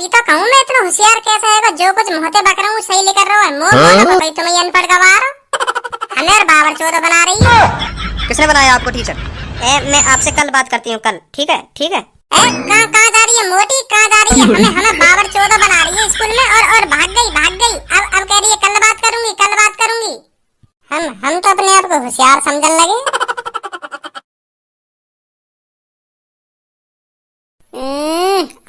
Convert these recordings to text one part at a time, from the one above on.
ये तो कहूँ मैं इतना होशियार कैसे है, जो कुछ मोहते बक रहा हूँ सही लेकर रहा है। मोह भाई तुम्हें अनपढ़ गवार हमें और बाबर चौदह बना रही है। किसने बनाया आपको टीचर? मैं आपसे कल बात करती हूँ, कल। ठीक है ठीक है। कहाँ जा रही है मोटी, कहाँ जा रही है? हमें बाबर चौदह बना रही है स्कूल में और भाग गई। अब कह रही है कल बात करूंगी। हम तो अपने आप को होशियार समझने लगे।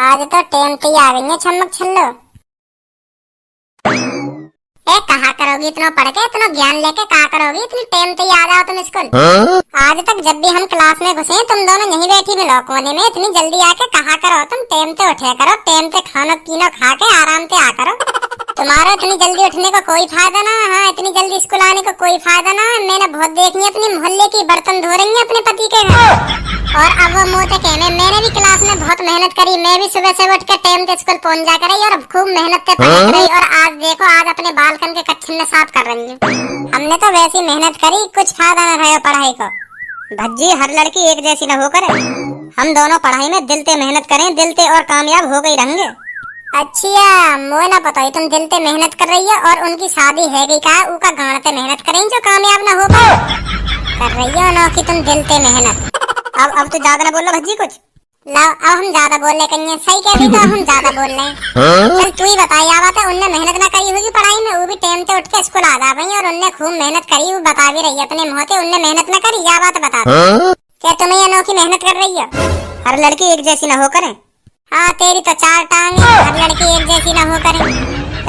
आज तो टेमती आ गई है छमक छल्लो। कहा करोगी इतना पढ़ के, इतना ज्ञान लेके कहा करोगी? इतनी टेमती आ जाओ तुम स्कूल। आज तक जब भी हम क्लास में घुसे तुम दोनों यहीं बैठी मिलो कोने में, इतनी जल्दी आके कहा करो तुम टेमते उठे करो, टेमते खाना पीना खा के आराम से आ करो। तुम्हारा इतनी जल्दी उठने का कोई फायदा ना। हाँ, इतनी जल्दी स्कूल आने का कोई फायदा ना। मैंने बहुत देखी है अपनी मोहल्ले की बर्तन धो रही है अपने पति के घर, और अब वो मुँह से कहने मैंने भी क्लास में बहुत मेहनत करी, मैं भी सुबह से उठ के टाइम से स्कूल पहुंच जा कर और खूब मेहनत से पढ़ रही, और आज देखो आज अपने बालकन के कच्छन में साफ कर रही हूँ। हमने तो वैसी मेहनत करी, कुछ फायदा न रहा पढ़ाई को। भज्जी, हर लड़की एक जैसी न होकर हम दोनों पढ़ाई में दिल से मेहनत करें, दिल से और कामयाब हो गई रहेंगे। अच्छा, मोह ना पता तुम दिल से मेहनत कर रही है और उनकी शादी है गई का उनका गांड से मेहनत करें जो कामयाब ना हो पाए कर रही है ना कि तुम दिल से मेहनत। अब तो ज्यादा ना बोल लो भज्जी कुछ। लाओ अब हम ज्यादा बोल रहे कहीं सही कह रही तो हम ज्यादा बोल रहे हैं। चल तू ही बता, या बात है उनने मेहनत ना करी होगी पढ़ाई में, वो भी टाइम से उठ के स्कूल आ जा भाई, और उनने खूब मेहनत करी, वो बता भी रही है अपने मुंह से उनने मेहनत ना करी। या बात बता क्या तुम्हें ये अनोखी मेहनत कर रही है? हर लड़की एक जैसी ना हो करे। हाँ, तेरी तो चार टांग है, हर लड़की एक जैसी ना हो करे।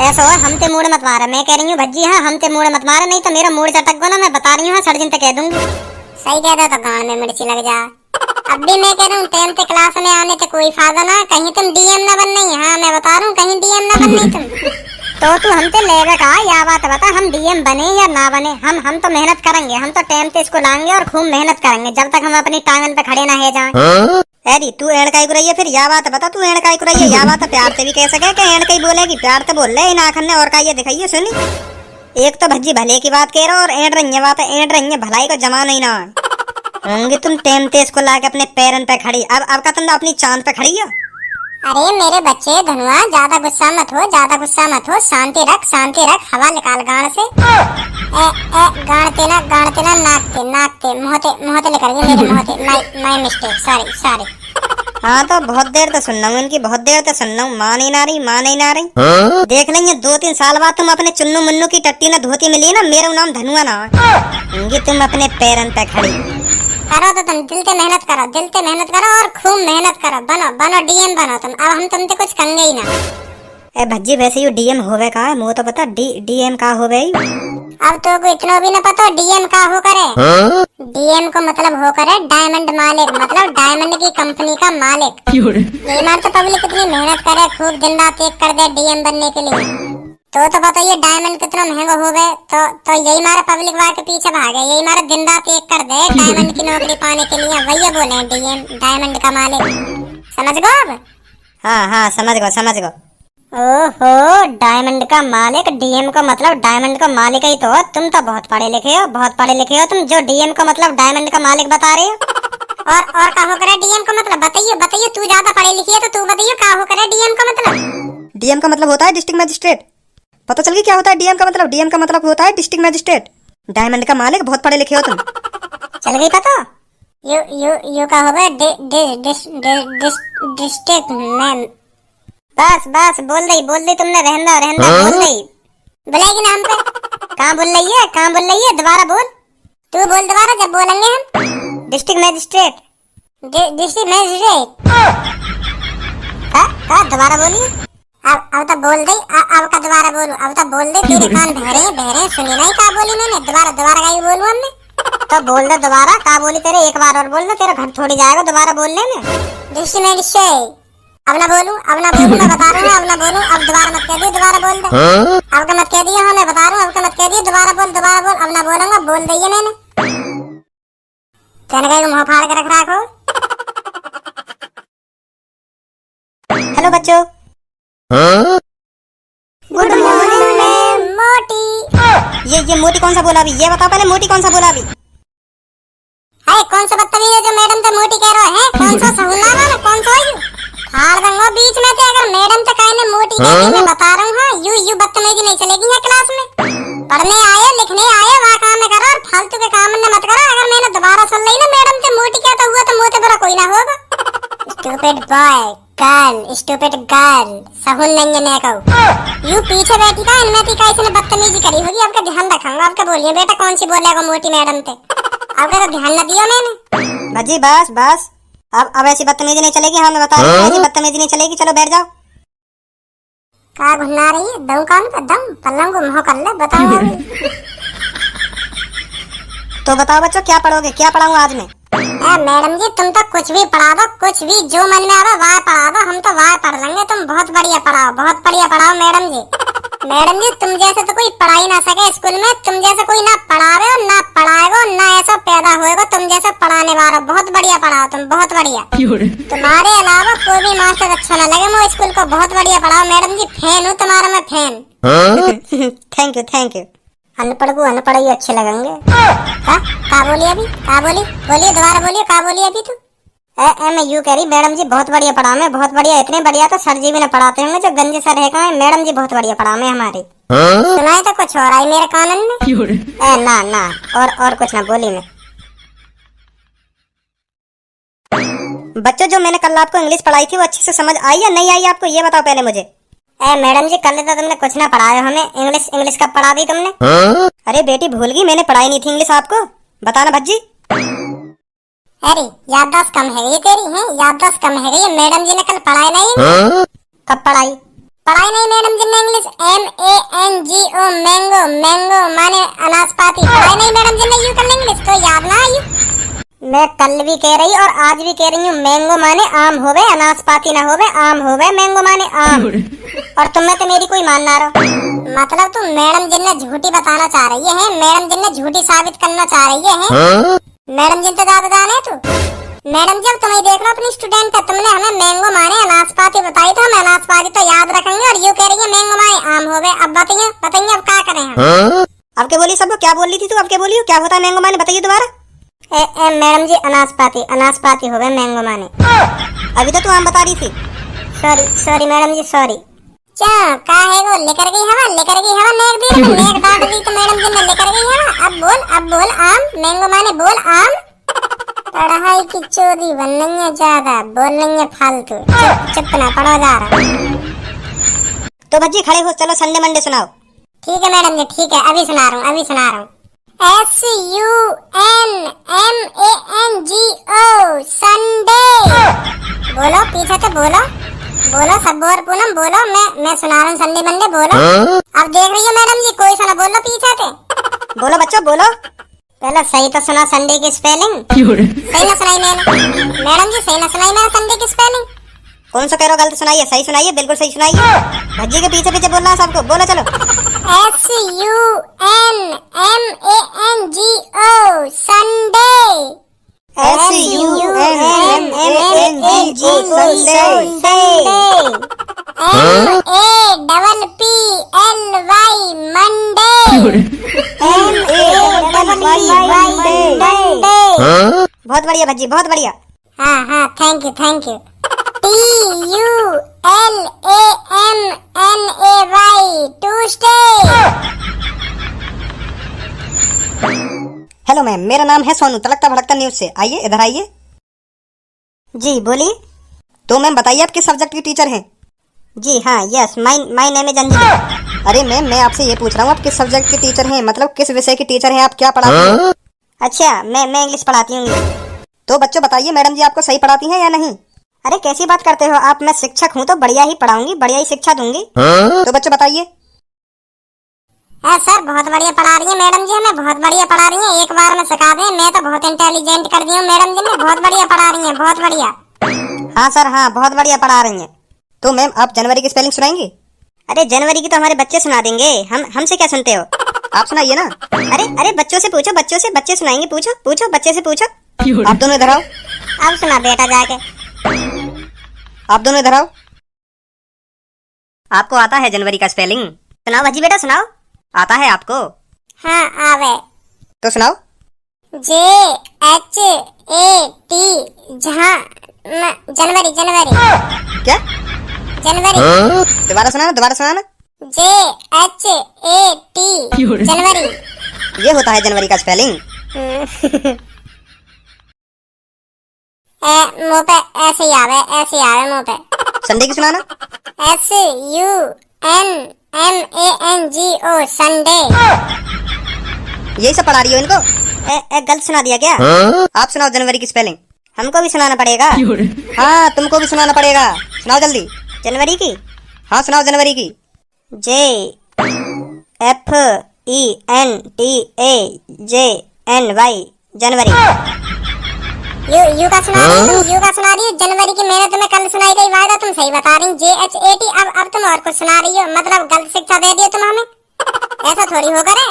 ऐसा हो हम ते मूड मत मारा, मैं कह रही हूँ भज्जी। हाँ, हम ते मूड मत मारा, नहीं तो मेरा मूड चटक गो ना, मैं बता रही हूँ सर्जन तक कह दूंगी। सही कह दो तो गांड में मिर्ची लग जा। अब भी मैं कह रहा हूँ टेंथ क्लास में आने से कोई फायदा ना, कहीं तुम डीएम ना बन नहीं। हाँ मैं बता रहा हूँ कहीं डीएम ना बन नहीं तुम। तो तू हमसे लेगा कहा? या बात बता, हम डीएम बने या ना बने, हम तो मेहनत करेंगे, हम तो टाइम से इसको लाएंगे और खूब मेहनत करेंगे जब तक हम अपनी टांगन पे खड़े ना हो जाएं। अरे तू एड़काई रही है फिर? या बात बता, तू एड़काई रही है? या बात प्यार से भी कह सके कि एड़काई बोलेगी? प्यार से बोल ले इन आखन ने और का ये दिखाइए सुनी। एक तो भज्जी भले की बात कह रहा और एड़ रही है बात, एड़ रही है भलाई को जमा नहीं ना होंगी तुम टाइम से इसको लाके अपने पैरन पे खड़ी। अब का तुम अपनी चांद पे खड़ी हो। अरे मेरे बच्चे धनुआ, ज्यादा गुस्सा मत हो, ज्यादा गुस्सा मत हो, शांति रख, हवा निकाल गाड़ से। गाड़ते ना नाकते मोहते निकल गए मेरे मोहते। My mistake, sorry. हाँ तो बहुत देर तो सुन रहा हूँ इनकी, बहुत देर तो सुन रहा हूँ। माँ नहीं ना रही। देख लेंगे 2-3 साल बाद तुम अपने चुन्नू मुन्नू की टट्टी ना धोती मिली ना, मेरा नाम धनुआ ना होंगी, तुम अपने पैरन पे खड़ी करो। तो तुम दिल से मेहनत करो और खूब मेहनत करो, बनो डीएम बनो तुम। अब हम तुमसे कुछ कहेंगे ही ना। ए भज्जी वैसे यू डीएम होवे का है? मुझे तो पता डीएम का होवे। अब तो कोई इतना भी ना पता डीएम का हो करे। डीएम को मतलब हो करे डायमंड मालिक, मतलब डायमंड की कंपनी का मालिक। ये मार तो पब्लिक कितनी मेहनत करे, खूब दिन रात एक कर दे डीएम बनने के लिए। तो बताइए डायमंड कितना महंगा हो गए, तो यही मारा पब्लिक वार के पीछे भागे, यही मारा दिन रात एक कर दे डायमंड की नौकरी पाने के लिए। वही बोले डीएम डायमंड का मालिक, समझ गो अब? हाँ समझ गो। ओहो, डायमंड का मालिक, डीएम का मतलब डायमंड का मालिक ही तो। तुम तो बहुत पढ़े लिखे हो तुम, जो डीएम का मतलब डायमंड का मालिक बता रहे हो। और का हो करे डीएम का मतलब? बताइए तू ज्यादा पढ़े लिखी है तो तू बताइए का हो करे डीएम का मतलब? डीएम का मतलब होता है डिस्ट्रिक्ट मजिस्ट्रेट। पता चल गई क्या होता है डीएम का मतलब? डीएम का मतलब होता है डिस्ट्रिक्ट मजिस्ट्रेट। डायमंड का मालिक, बहुत पढ़े लिखे हो तुम। चल गई पता? यू का होगा डिस्ट्रिक्ट मैम। बस बोल दी तुमने, रहना बोल दी। बोलेगी ना हम पे? कहाँ बोल रही है? दोबारा बोल, तू बोल दोबारा जब बोलेंगे हम। District magistrate. दोबारा बोलिए। अब तो बोल दी, अब का दोबारा बोलूं? अब तो बोल दे, तेरे कान बहरे सुनी नहीं का बोली मैंने? दोबारा का ही बोलूं हमने? तो बोल दे दोबारा का बोली तेरे, एक बार और बोल दे, तेरा घर थोड़ी जाएगा दोबारा बोलने में। अब ना बोलूं मैं बता रहा हूँ, अब ना बोलूं, अब दोबारा मत कह दियो, दोबारा बोल दे। अब का मत कह दियो, हाँ मैं बता रहा हूँ, अब का मत कह दियो, दोबारा बोल, अब ना बोलूंगा, बोल दिया मैंने। कहने का मुँह फाड़ के रख रखो। हेलो बच्चों, गुड मॉर्निंग मैम। मोटी, ये मोटी कौन सा बोला अभी? ये बताओ पहले मोटी कौन सा बोला अभी? है कौन सा बदतमीज है जो मैडम से मोटी कह रहा है? कौन सा सहुला वाला? कौन सा है? हार दूंगा बीच में से अगर मैडम तो कहने मोटी कहती मैं बता रहा हूँ। हाँ यू बदतमीजी नहीं चलेगी यहाँ क्लास में। पढ़ने आए लिखने आए वहाँ काम करो और फालतू के काम न मत करो। अगर मैंने दोबारा सुन ली ना मैडम से मोटी क्या तो हुआ तो मोटे बड़ा कोई ना होगा। Stupid boy girl stupid girl सहूल नहीं है कहू। यू पीछे बैठी का इनमें थी का इसने बदतमीजी करी होगी। आपका ध्यान रखूंगा। आपका बोलिए बेटा कौन सी बोलेगा मोटी मैडम थे। आपका तो ध्यान न दिया मैंने। भज्जी बस बस अब ऐसी बदतमीजी नहीं चलेगी। हमें बता रहे हैं ऐसी बदतमीजी नहीं चलेगी। चलो बैठ जाओ। का घुना रही है दम कौन का दम पल्लम को मुंह कर ले बताओ अभी। तो बताओ बच्चों क्या पढ़ोगे क्या पढ़ाऊँ आज मैं। मैडम जी तुम तो कुछ भी पढ़ा दो कुछ भी जो मन में आवे वह पढ़ा दो। हम तो वह पढ़ लेंगे। तुम बहुत बढ़िया पढ़ाओ मैडम जी। मैडम जी तुम जैसे तो कोई पढ़ाई ना सके स्कूल में। तुम जैसे कोई ना पढ़ावे और ना पढ़ाएगा ना ऐसा पैदा होएगा तुम जैसे पढ़ाने वाला। बहुत बढ़िया पढ़ाओ तुम बहुत बढ़िया। तुम्हारे अलावा कोई भी मास्टर अच्छा ना लगे वो स्कूल को। बहुत बढ़िया पढ़ाओ मैडम जी। फैन हूँ तुम्हारा मैं फैन। Thank you. अनपढ़ को अनपढ़ ही अच्छे लगेंगे। का बोली अभी का बोलिए दोबारा बोलिए का बोली अभी तू। मैं यूँ कह रही मैडम जी बहुत बढ़िया पढ़ा मैं बहुत बढ़िया। इतने बढ़िया तो सर जी भी न पढ़ाते होंगे जो गंजे सर है कहाँ। मैडम जी बहुत बढ़िया पढ़ा मैं हमारी। सुनाए तो कुछ और आई मेरे कानन में। ना और कुछ ना बोली मैं। बच्चों जो मैंने कल आपको इंग्लिश पढ़ाई थी वो अच्छे से समझ आई या नहीं आई आपको ये बताओ पहले मुझे। मैडम जी कल तो तुमने कुछ ना पढ़ाया हमें। इंग्लिश कब पढ़ा दी तुमने। अरे बेटी भूल गई मैंने पढ़ाई नहीं थी इंग्लिश आपको। बताना भज्जी। अरे याददाश्त कम है ये तेरी है। याददाश्त कम है ये। मैडम जी ने कल पढ़ाई नहीं। कब पढ़ाई नहीं मैडम जी ने इंग्लिश। MANGO मैंगो माने अनासपाती। पढ़ाई नहीं मैडम जी ने यू कल इंग्लिश तो याद ना आई। मैं कल भी कह रही और आज भी कह रही हूँ मैंगो माने आम होवे अनासपाती ना होवे आम होवे मैंगो माने आम। और तुम में तो मेरी कोई मान ना रहो। मतलब तुम मैडम जी ने झूठी बताना चाह रही है। मैडम जी ने झूठी साबित करना चाह रही है। मैडम जी तो ज्यादा जाने तू। मैडम जी अब तुम्हें देख लो अपनी स्टूडेंट है। तुमने हमें मैंगो माने अनासपाती बताई तो हम अनासपाती तो याद रखेंगे और यू कह रही है मैंगो माने आम होवे। अब बताइए अब क्या करें हम। अब क्या बोली सब क्या बोल रही थी तू। अब क्या बोली क्या होता है मैंगो माने बताइए दोबारा। मैडम जी अनासपाती होवे मैंगो माने। अभी तो तू आम बता रही थी। सॉरी मैडम जी सॉरी। क्या का है वो लेकर गई हवा नेक दी नेक डांट दी तो मैडम जी ने लेकर गई हवा। अब बोल आम मैंगो माने बोल आम। पढ़ाई की चोरी बन नहीं है ज्यादा बोल नहीं है फालतू। चुप ना पढ़ो जा रहा। तो भज्जी खड़े हो चलो संडे मंडे सुनाओ। ठीक है मैडम जी ठीक है अभी सुना रहा हूँ। SUNMANGO Sunday. बोलो पीछे से बोलो सब और पूनम बोलो। मैं सुना रहा हूँ संडे मंडे बोलो। अब देख रही हो मैडम जी कोई सा ना बोलो पीछे से। बोलो बच्चों बोलो। पहले सही तो सुना संडे की स्पेलिंग। सही ना सुनाई मैंने मैडम जी सही ना सुनाई मैंने संडे की स्पेलिंग। कौन सा कह रहे हो गलत सुनाइए सही सुनाइए बिल्कुल सही सुनाइए। भज्जी के पीछे पीछे बोलना है सबको बोलो चलो। SUNMANGO Sunday. SUNMANGO Sunday. MAPPLY Monday. बहुत बढ़िया भज्जी बहुत बढ़िया। हाँ thank you TULAMNAY Tuesday. Hello ma'am मेरा नाम है सोनू तड़कता भड़कता न्यूज से। आइए इधर आइए। जी बोलिए। तो मैम बताइए आप किस सब्जेक्ट की टीचर हैं। जी हाँ yes my name is Anjali. अरे मैम मैं आपसे ये पूछ रहा हूँ आप किस सब्जेक्ट की टीचर हैं मतलब किस विषय की टीचर हैं आप क्या पढ़ाती हैं। अच्छा मैं इंग्लिश पढ़ाती हूँ। तो बच्चों बताइए मैडम जी आपको सही पढ़ाती हैं या नहीं। अरे कैसी बात करते हो आप। मैं शिक्षक हूँ तो बढ़िया ही पढ़ाऊंगी बढ़िया ही शिक्षा दूंगी। तो बच्चों बताइए। सर बहुत बढ़िया पढ़ा रही है मैडम जी हमें बहुत बढ़िया पढ़ा रही है। एक बार में सिखा दें मैं तो बहुत इंटेलिजेंट कर दी हूँ मैडम जी ने। बहुत बढ़िया पढ़ा रही है बहुत बढ़िया। हाँ सर हाँ बहुत बढ़िया पढ़ा रही हैं। तो मैम आप जनवरी की स्पेलिंग सुनाएंगी। अरे जनवरी की तो हमारे बच्चे सुना देंगे। हमसे क्या सुनते हो। आप सुनाइए ना। अरे बच्चों से पूछो बच्चे सुनाएंगे। पूछो बच्चे से पूछो। आप दोनों इधर आओ। अब सुना बेटा जाके। आप दोनों इधर आओ। आपको आता है जनवरी का स्पेलिंग। सुनाओ भजी बेटा सुनाओ। आता है आपको। हाँ आवे। तो सुनाओ। JHAT जनवरी क्या जनवरी। दोबारा सुनाना। JHAT जनवरी। ये होता है जनवरी का स्पेलिंग। मुंह पे ऐसे ही आवे मुंह पे। संडे की सुनाना। SUNMANGO Sunday. यही सब पढ़ा रही हो इनको? गलत सुना दिया क्या? आप सुनाओ जनवरी की स्पेलिंग। हमको भी सुनाना पड़ेगा? हाँ तुमको भी सुनाना पड़ेगा, सुनाओ जल्दी। जनवरी की? हाँ सुनाओ जनवरी की। JFENTAJNY January. यू का सुना रही हो जनवरी की। मैंने तुम्हें कल सुनाई गई वायदा, तुम सही बता रही। JHAT अब तुम और कुछ सुना रही हो, मतलब गलत शिक्षा दे दी तुम हमें। ऐसा थोड़ी होगा रे।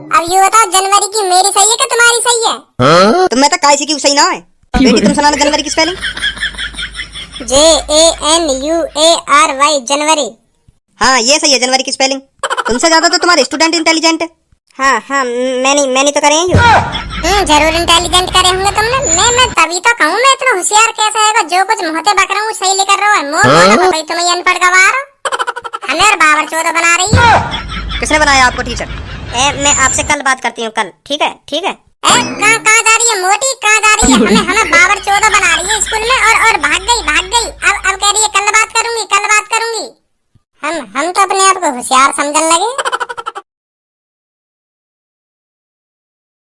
अब ये बताओ जनवरी की मेरी सही है कि तुम्हारी सही है? तुम में तो काई सी की सही ना है। बेटी तुम सुनाना जनवरी की स्पेलिंग। JANUARY जनवरी। हाँ ये सही है जनवरी की स्पेलिंग। तुमसे ज्यादा तो तुम्हारे स्टूडेंट इंटेलिजेंट है। हाँ मैंने तो करे हैं। जरूर इंटेलिजेंट करे होंगे तुमने। मैं तभी तो कहूँ मैं इतना होशियार कैसे है, जो कुछ मुहते बक रहा हूँ सही लिख रहा है। भाई तुम्हें अनपढ़ गवार हो, हमें और बाबर चौदह बना रही हो। किसने बनाया आपको टीचर? मैं आपसे कल बात करती हूँ, कल। ठीक है कहाँ जा रही है मोटी, कहाँ जा रही है? हमें बाबर चौदह बना रही है स्कूल में, और भाग गई। अब कह रही है कल बात करूंगी। हम तो अपने आप को होशियार समझने लगे।